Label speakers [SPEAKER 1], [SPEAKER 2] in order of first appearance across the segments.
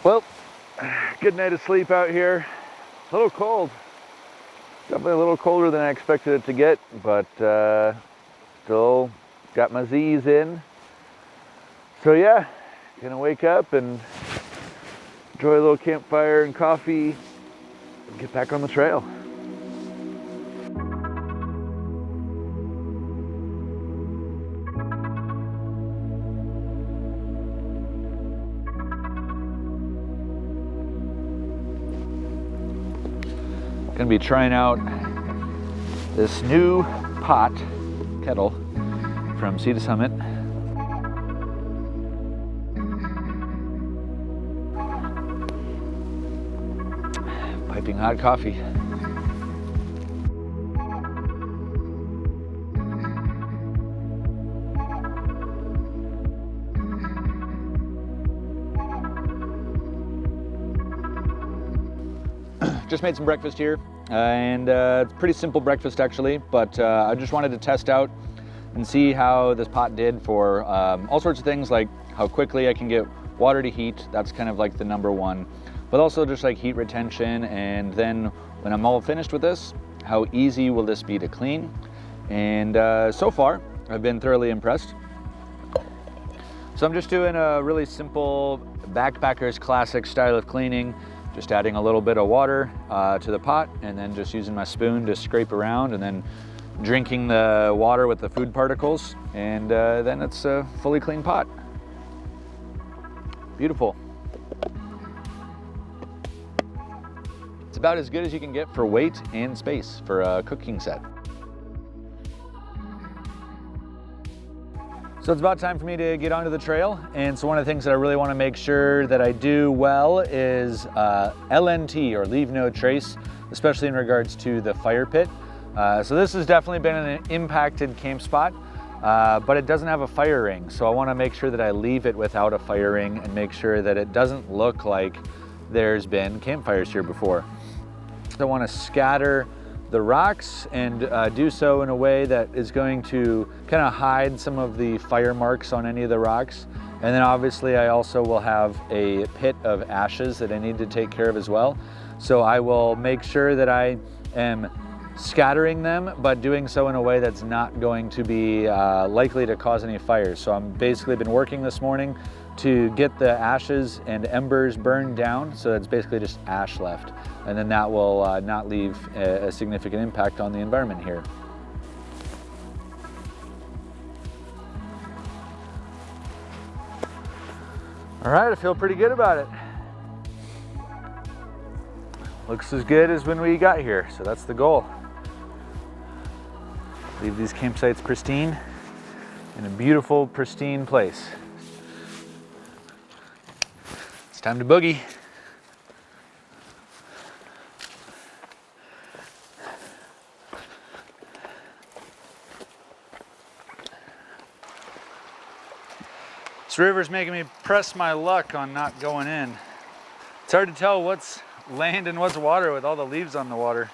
[SPEAKER 1] Well, good night of sleep out here. A little cold. Definitely a little colder than I expected it to get, but still got my Z's in. So yeah, gonna wake up and enjoy a little campfire and coffee and get back on the trail. Gonna be trying out this new kettle from Sea to Summit. Piping hot coffee. Just made some breakfast here, and it's a pretty simple breakfast actually, but I just wanted to test out and see how this pot did for all sorts of things, like how quickly I can get water to heat. That's kind of like the number one, but also just like heat retention, and then when I'm all finished with this, how easy will this be to clean? And so far, I've been thoroughly impressed. So I'm just doing a really simple backpacker's classic style of cleaning. Just adding a little bit of water to the pot, and then just using my spoon to scrape around, and then drinking the water with the food particles, and then it's a fully clean pot. Beautiful. It's about as good as you can get for weight and space for a cooking set. So it's about time for me to get onto the trail, and so one of the things that I really want to make sure that I do well is LNT, or leave no trace, especially in regards to the fire pit. So this has definitely been an impacted camp spot, but it doesn't have a fire ring, so I want to make sure that I leave it without a fire ring and make sure that it doesn't look like there's been campfires here before. So I want to scatter the rocks and do so in a way that is going to kind of hide some of the fire marks on any of the rocks. And then obviously I also will have a pit of ashes that I need to take care of as well. So I will make sure that I am scattering them, but doing so in a way that's not going to be likely to cause any fires. So I'm basically been working this morning to get the ashes and embers burned down, so it's basically just ash left. And then that will not leave a significant impact on the environment here. All right, I feel pretty good about it. Looks as good as when we got here, so that's the goal. Leave these campsites pristine, in a beautiful, pristine place. It's time to boogie. This river's making me press my luck on not going in. It's hard to tell what's land and what's water with all the leaves on the water.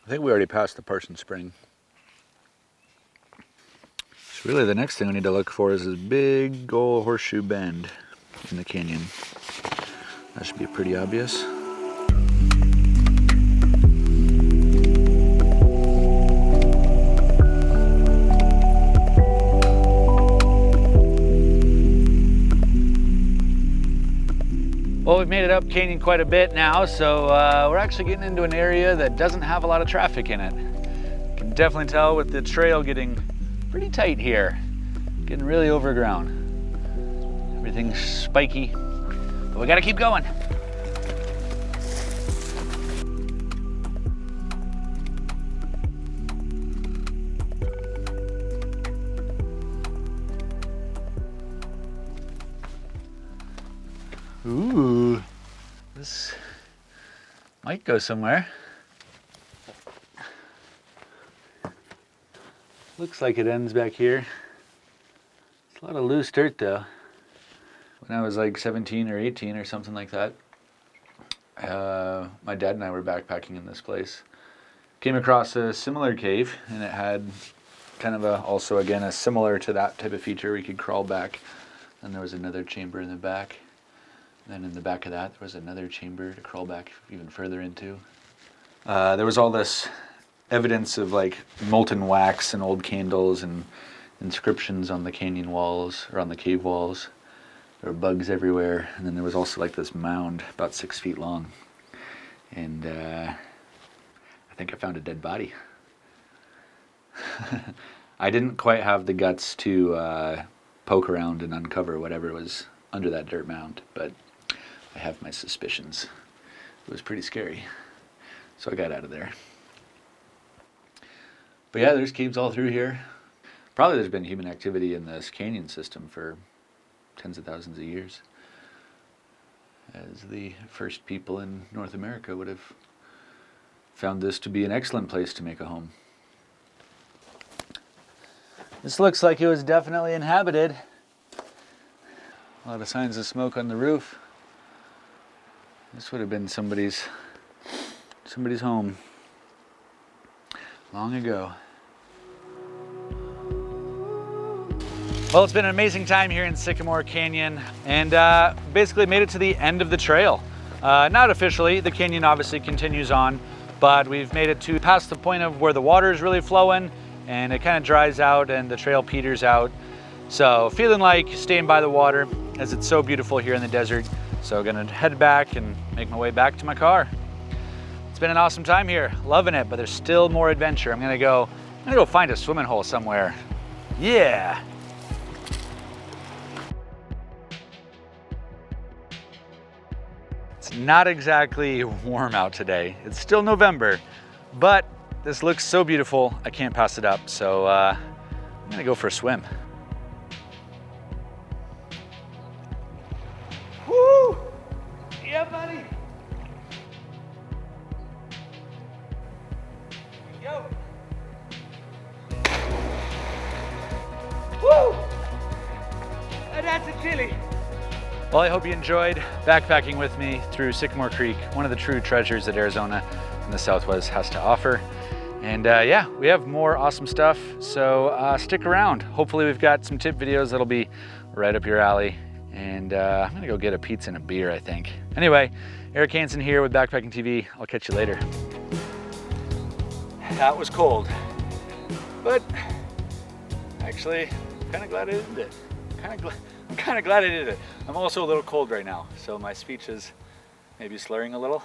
[SPEAKER 1] I think we already passed the Parsons Spring. So really the next thing we need to look for is this big old horseshoe bend in the canyon. That should be pretty obvious. Well, we've made it up canyon quite a bit now, so we're actually getting into an area that doesn't have a lot of traffic in it. You can definitely tell with the trail getting pretty tight here, getting really overgrown. Everything's spiky, but we gotta keep going. Ooh, this might go somewhere. Looks like it ends back here. It's a lot of loose dirt though. When I was like 17 or 18 or something like that, my dad and I were backpacking in this place. Came across a similar cave, and it had kind of also again a similar to that type of feature. We could crawl back, and there was another chamber in the back. Then in the back of that, there was another chamber to crawl back even further into. There was all this evidence of like molten wax and old candles and inscriptions on the canyon walls or on the cave walls. There were bugs everywhere, and then there was also like this mound about 6 feet long, and I think I found a dead body. I didn't quite have the guts to poke around and uncover whatever was under that dirt mound, but I have my suspicions. It was pretty scary, so I got out of there. But yeah, there's caves all through here. Probably there's been human activity in this canyon system for tens of thousands of years, as the first people in North America would have found this to be an excellent place to make a home. This looks like it was definitely inhabited. A lot of signs of smoke on the roof. This would have been somebody's home long ago. Well, it's been an amazing time here in Sycamore Canyon, and basically made it to the end of the trail. Not officially, the canyon obviously continues on, but we've made it to past the point of where the water is really flowing, and it kind of dries out and the trail peters out. So feeling like staying by the water, as it's so beautiful here in the desert. So gonna head back and make my way back to my car. It's been an awesome time here, loving it, but there's still more adventure. I'm gonna go find a swimming hole somewhere. Yeah. It's not exactly warm out today. It's still November, but this looks so beautiful, I can't pass it up. So I'm gonna go for a swim. Woo! Yeah, buddy. Yo. Woo! That's a chili. Well, I hope you enjoyed backpacking with me through Sycamore Creek, one of the true treasures that Arizona and the Southwest has to offer. And yeah, we have more awesome stuff, so stick around. Hopefully we've got some tip videos that'll be right up your alley. And I'm gonna go get a pizza and a beer, I think. Anyway, Eric Hansen here with Backpacking TV. I'll catch you later. That was cold, but actually, I'm kind of glad I did it. I'm kind of glad I did it. I'm also a little cold right now, so my speech is maybe slurring a little.